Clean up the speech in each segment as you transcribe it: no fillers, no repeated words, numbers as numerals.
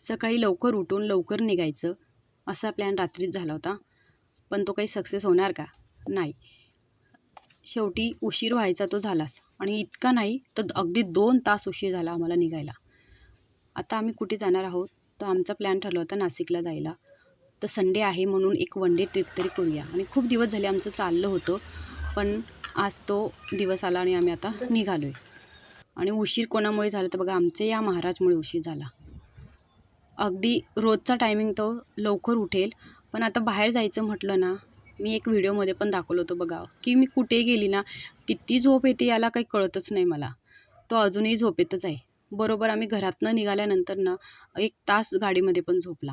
सकाळी लवकर उठून लवकर निघायचं असा प्लॅन रात्रीच झाला होता, पण तो काही सक्सेस होणार का? नाही. शेवटी उशीर व्हायचा तो झालाच, आणि इतका नाही तर अगदी 2 तास उशीर झाला आम्हाला निघायला. आता आम्ही कुठे जाणार आहोत, तर आमचा प्लॅन ठरला होता नाशिकला जायला. तर संडे आहे म्हणून एक वन डे ट्रिप तरी करूया, आणि खूप दिवस झाले आमचं चाललं होतं, पण आज तो दिवस आला आणि आम्ही आता निघालो आहे. आणि उशीर कोणामुळे झाला तर बघा, आमचे या महाराजमुळे उशीर झाला. अगदी रोजचा टायमिंग तो लवकर उठेल, पण आता बाहेर जायचं म्हटलं ना, मी एक व्हिडिओमध्ये पण दाखवलं होतं बघा, की मी कुठे गेली ना किती झोप येते याला काही कळतच नाही मला. तो अजूनही झोपेतच आहे. बरोबर आम्ही घरातनं निघाल्यानंतर ना 1 तास गाडीमध्ये पण झोपला.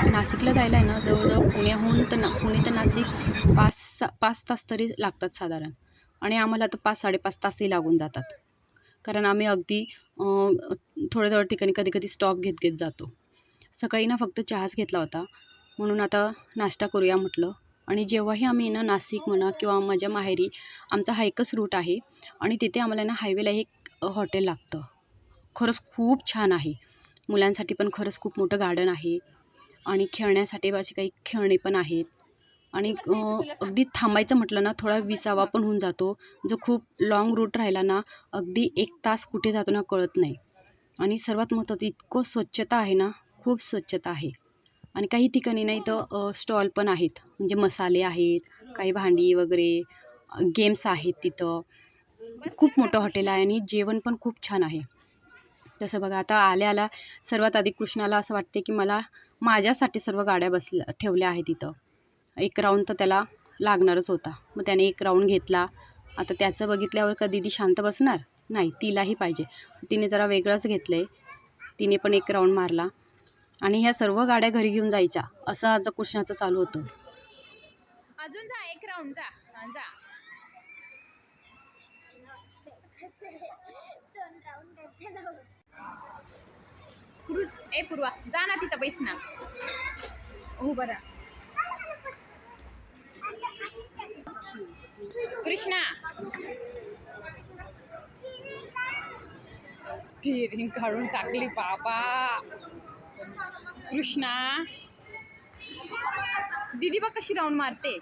नाशिकला जायला आहे ना जवळजवळ पुणे ते नाशिक 5 तास तरी लागतात साधारण, आणि आम्हाला आता 5-5.5 तासही लागून जातात, कारण आम्ही अगदी थोड्या ठिकाणी कधी स्टॉप घेत जातो. सकाळी ना फक्त चहाच घेतला होता, म्हणून आता नाश्ता करूया म्हटलं. आणि जेव्हाही आम्ही ना नाशिक म्हणा किंवा माझ्या माहेरी, आमचा हा एकच रूट आहे, आणि तिथे आम्हाला ना हायवेला एक हॉटेल लागतं. खरंच खूप छान आहे. मुलांसाठी पण खरंच खूप मोठं गार्डन आहे, आणि खेळण्यासाठी अशी काही खेळणी पण आहेत. आणि अगदी थांबायचं म्हटलं ना थोडा विसावा पण होऊन जातो. जो खूप लाँग रूट राहिला ना, अगदी 1 तास कुठे जातो ना कळत नाही. आणि सर्वात महत्त्वाचं इतकं स्वच्छता आहे ना, खूप स्वच्छता आहे. आणि काही ठिकाणी नाही तर स्टॉल पण आहेत, म्हणजे मसाले आहेत, काही भांडी वगैरे, गेम्स आहेत तिथं. खूप मोठं हॉटेल आहे आणि जेवण पण खूप छान आहे. तसं बघा, आता आल्या सर्वात आधी कृष्णाला असं वाटते की मला माझ्यासाठी सर्व गाड्या ठेवल्या आहेत तिथं. 1 राऊंड तर त्याला लागणारच होता. मग त्याने 1 राऊंड घेतला. आता त्याचं बघितल्यावर का दीदी शांत बसणार? नाही, तिलाही पाहिजे. तिने जरा वेगळंच घेतलं आहे. तिने पण 1 राऊंड मारला, आणि ह्या सर्व गाड्या घरी घेऊन जायच्या असं आज कृष्णाचं चालू होतं. अजून जा 1 राऊंड जा. पूर्वा जा ना, तिथं बैस ना. हो बरं. कृष्णा टिरिंग काढून टाकली बाबा. कृष्णा दीदी बघ कशी राऊंड मारते.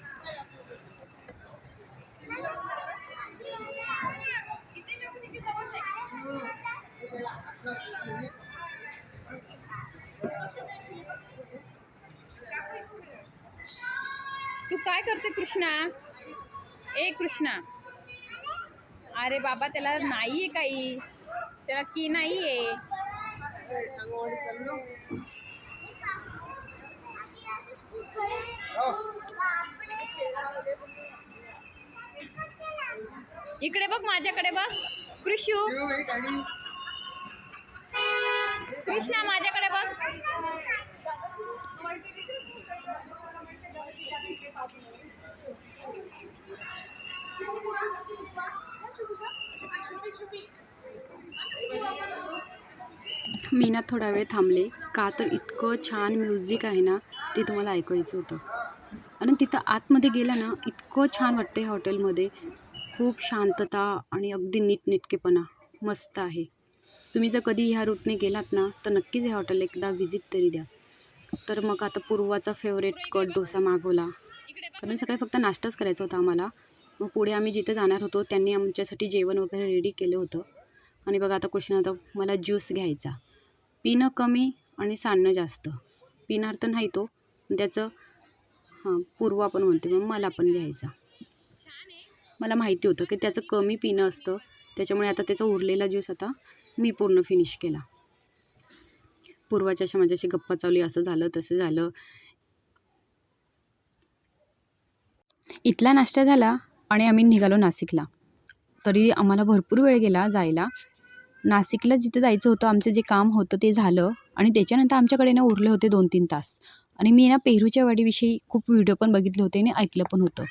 तू काय करते कृष्णा? ए कृष्णा, अरे बाबा त्याला नाहीये काही, त्याला की नाहीये. इकडे बघ, माझ्याकडे बघ कृष्णा, माझ्याकडे बघ. मी ना थोडा वेळ थांबले, का तर इतकं छान म्युझिक आहे ना, ते तुम्हाला ऐकायचं होतं. आणि तिथं आतमध्ये गेलं ना इतकं छान वाटतं आहे हॉटेलमध्ये. खूप शांतता आणि अगदी नीटनेटकेपणा मस्त आहे. तुम्ही जर कधी ह्या रूटने गेलात ना, तर नक्कीच हे हॉटेल एकदा व्हिजिट तरी द्या. तर मग आता पूर्वाचा फेवरेट कट डोसा मागवला, कारण सकाळी फक्त नाश्ताच करायचा होता आम्हाला. मग पुढे आम्ही जिथे जाणार होतो त्यांनी आमच्यासाठी जेवण वगैरे रेडी केलं होतं. आणि बघा आता कृष्णा, आता मला ज्यूस घ्यायचा, पिणं कमी आणि सांडणं जास्त. पिणार तर नाही तो, त्याचं पूर्वा पण म्हणते मग मला पण घ्यायचा. मला माहिती होतं की त्याचं कमी पिणं असतं, त्याच्यामुळे आता त्याचा उरलेला ज्यूस आता मी पूर्ण फिनिश केला. पूर्वाच्या माझ्याशी गप्पा चालू, असं झालं तसं झालं. इथला नाश्ता झाला आणि आम्ही निघालो नाशिकला. तरी आम्हाला भरपूर वेळ गेला जायला. नाशिकला जिथे जायचं होतं, आमचं जे काम होतं ते झालं, आणि त्याच्यानंतर आमच्याकडे ना उरले होते 2-3 तास. आणि मी ना पेरूच्या वाडीविषयी खूप व्हिडिओ पण बघितले होते आणि ऐकलं पण होतं.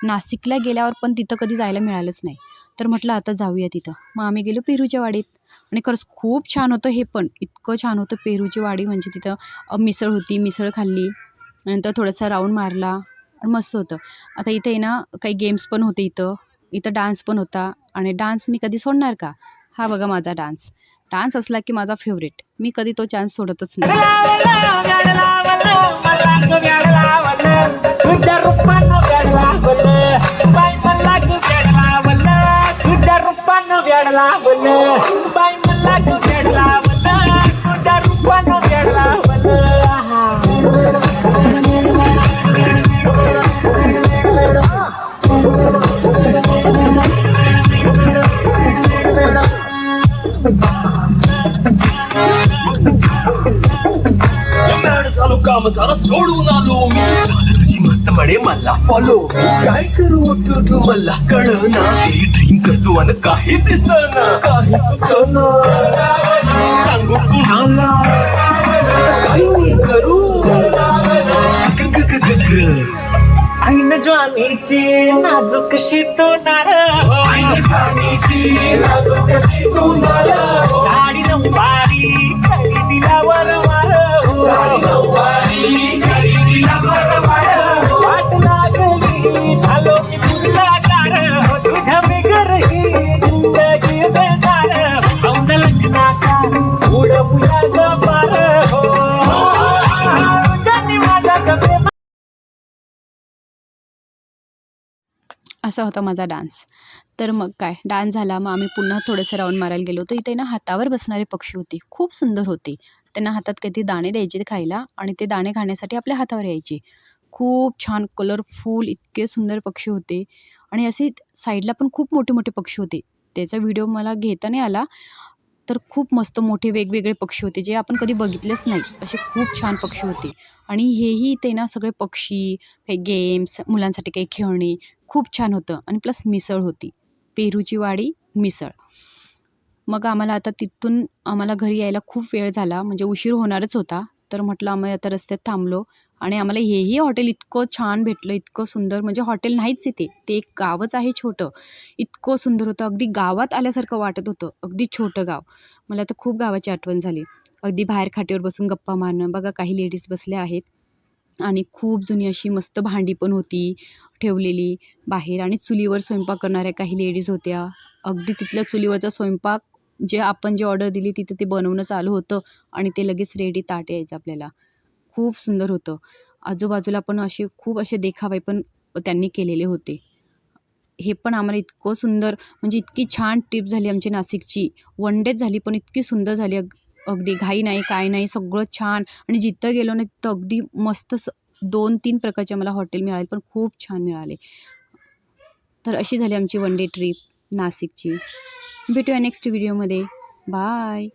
नाशिकला गेल्यावर पण तिथं कधी जायला मिळालंच नाही, तर म्हटलं आता जाऊया तिथं. मग आम्ही गेलो पेरूच्या वाडीत, आणि खरंच खूप छान होतं हे पण. इतकं छान होतं पेरूची वाडी, म्हणजे तिथं मिसळ होती, मिसळ खाल्ली, नंतर थोडासा राऊंड मारला आणि मस्त होतं. आता इथे ना काही गेम्स पण होते, इथं डान्स पण होता, आणि डान्स मी कधी सोडणार का? हा बघा माझा डान्स. डान्स असला की माझा फेवरेट, मी कधी तो चान्स सोडतच नाही. झालो काम सारा सोडून आलो मी. झालं तुझी मस्त म्हणे मला फॉलो. काय करू उठू मला कळना. ड्रीम करतो आणि काही दिसना, काही सुचना. सांगू कुणाला काही मी करू. ऐन ज्वानीची नाजूक शितोनार, ऐन ज्वानीची नाजूक शितोनार. साडी नऊवारी खरेदीला वरवार, साडी नऊवारी खरेदीला वरवार. वाट लागली झालो की तुला कार, तुझ्या बिगर ही जिंदगी बेजार. औंध लग्नाचा उडवूया ग पार. तुझ्याने माझा गप्पे. असा होता माझा डान्स. तर मग काय, डान्स झाला, मग आम्ही पुन्हा थोडंसं राऊंड मारायला गेलो. तर इथे ना हातावर बसणारे पक्षी होते, खूप सुंदर होते. त्यांना हातात काहीतरी दाणे द्यायचे खायला आणि ते दाणे खाण्यासाठी आपल्या हातावर यायचे. खूप छान कलरफुल इतके सुंदर पक्षी होते. आणि असे साईडला पण खूप मोठे मोठे पक्षी होते. त्याचा व्हिडिओ मला घेता नाही आला. तर खूप मस्त मोठे वेगवेगळे पक्षी होते, जे आपण कधी बघितलेच नाही, असे खूप छान पक्षी होते. आणि हेही ते ना सगळे पक्षी, काही गेम्स, मुलांसाठी काही खेळणी, खूप छान होतं. आणि प्लस मिसळ होती, पेरूची वाडी मिसळ. मग आम्हाला आता तिथून आम्हाला घरी यायला खूप वेळ झाला, म्हणजे उशीर होणारच होता. तर म्हटलं आम्ही आता रस्त्यात थांबलो आणि आम्हाला हेही हॉटेल इतकं छान भेटलं, इतकं सुंदर. म्हणजे हॉटेल नाहीच इथे, ते एक गावच आहे छोटं. इतकं सुंदर होतं, अगदी गावात आल्यासारखं वाटत होतं, अगदी छोटं गाव. मला तर खूप गावाची आठवण झाली. अगदी बाहेर खाटेवर बसून गप्पा मारणं. बघा काही लेडीज बसल्या आहेत आणि खूप जुनी अशी मस्त भांडी पण होती ठेवलेली बाहेर. आणि चुलीवर स्वयंपाक करणाऱ्या काही लेडीज होत्या. अगदी तिथल्या चुलीवरचा स्वयंपाक, जे आपण जे ऑर्डर दिली तिथे ते बनवणं चालू होतं आणि ते लगेच रेडी ताट यायचं आपल्याला. खूप सुंदर होतं. आजूबाजूला पण असे खूप असे देखावे पण त्यांनी केलेले होते. हे पण आम्हाला इतकं सुंदर, म्हणजे इतकी छान ट्रिप झाली आमची नाशिकची. वन डेच झाली पण इतकी सुंदर झाली. अगदी घाई नाही, काय नाही, सगळं छान. आणि जिथं गेलो ना तिथं अगदी मस्त 2-3 प्रकारचे आम्हाला हॉटेल मिळाले, पण खूप छान मिळाले. तर अशी झाली आमची वन डे ट्रिप नाशिकची. भेटूया नेक्स्ट व्हिडिओमध्ये. बाय.